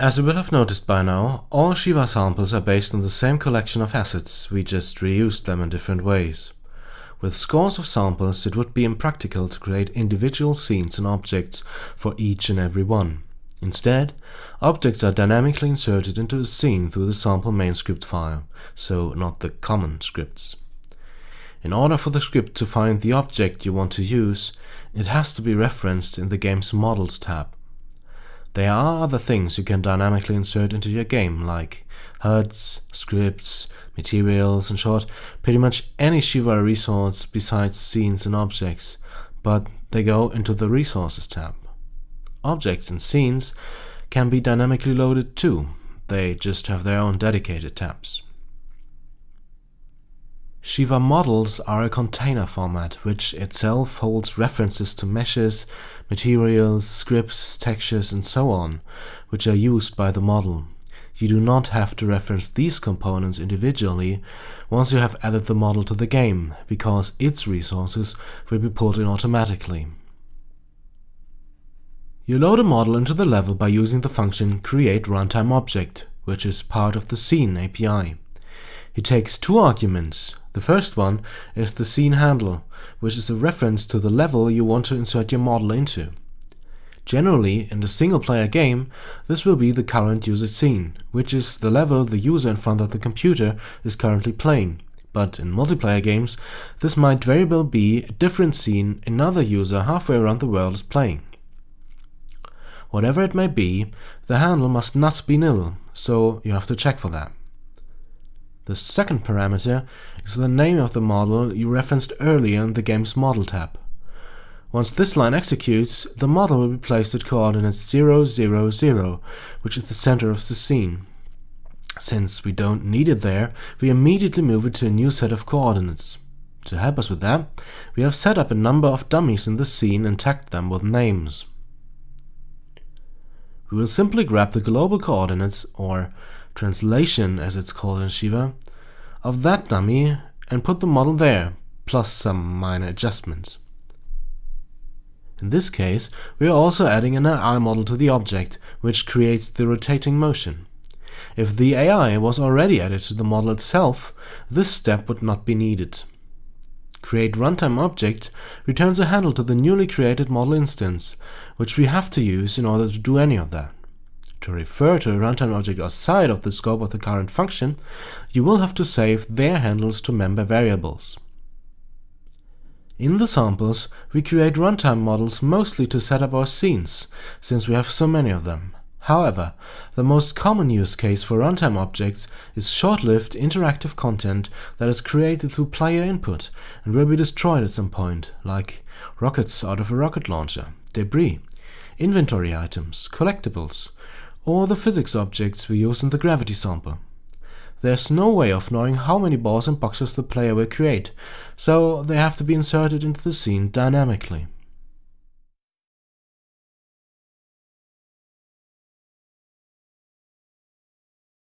As you will have noticed by now, all ShiVa samples are based on the same collection of assets, we just reused them in different ways. With scores of samples, it would be impractical to create individual scenes and objects for each and every one. Instead, objects are dynamically inserted into a scene through the sample main script file, so not the common scripts. In order for the script to find the object you want to use, it has to be referenced in the game's Models tab. There are other things you can dynamically insert into your game, like HUDs, scripts, materials, in short, pretty much any ShiVa resource besides scenes and objects, but they go into the Resources tab. Objects and scenes can be dynamically loaded too, they just have their own dedicated tabs. ShiVa models are a container format, which itself holds references to meshes, materials, scripts, textures, and so on, which are used by the model. You do not have to reference these components individually once you have added the model to the game, because its resources will be pulled in automatically. You load a model into the level by using the function createRuntimeObject, which is part of the Scene API. It takes two arguments. The first one is the scene handle, which is a reference to the level you want to insert your model into. Generally, in a single-player game, this will be the current user scene, which is the level the user in front of the computer is currently playing. But in multiplayer games, this might very well be a different scene another user halfway around the world is playing. Whatever it may be, the handle must not be nil, so you have to check for that. The second parameter is the name of the model you referenced earlier in the game's Model tab. Once this line executes, the model will be placed at coordinates 0, 0, 0, which is the center of the scene. Since we don't need it there, we immediately move it to a new set of coordinates. To help us with that, we have set up a number of dummies in the scene and tagged them with names. We will simply grab the global coordinates, or translation as it's called in ShiVa, of that dummy and put the model there, plus some minor adjustments. In this case, we are also adding an AI model to the object, which creates the rotating motion. If the AI was already added to the model itself, this step would not be needed. createRuntimeObject returns a handle to the newly created model instance, which we have to use in order to do any of that. To refer to a runtime object outside of the scope of the current function, you will have to save their handles to member variables. In the samples, we create runtime models mostly to set up our scenes, since we have so many of them. However, the most common use case for runtime objects is short-lived interactive content that is created through player input and will be destroyed at some point, like rockets out of a rocket launcher, debris, inventory items, collectibles, or the physics objects we use in the gravity sample. There's no way of knowing how many balls and boxes the player will create, so they have to be inserted into the scene dynamically.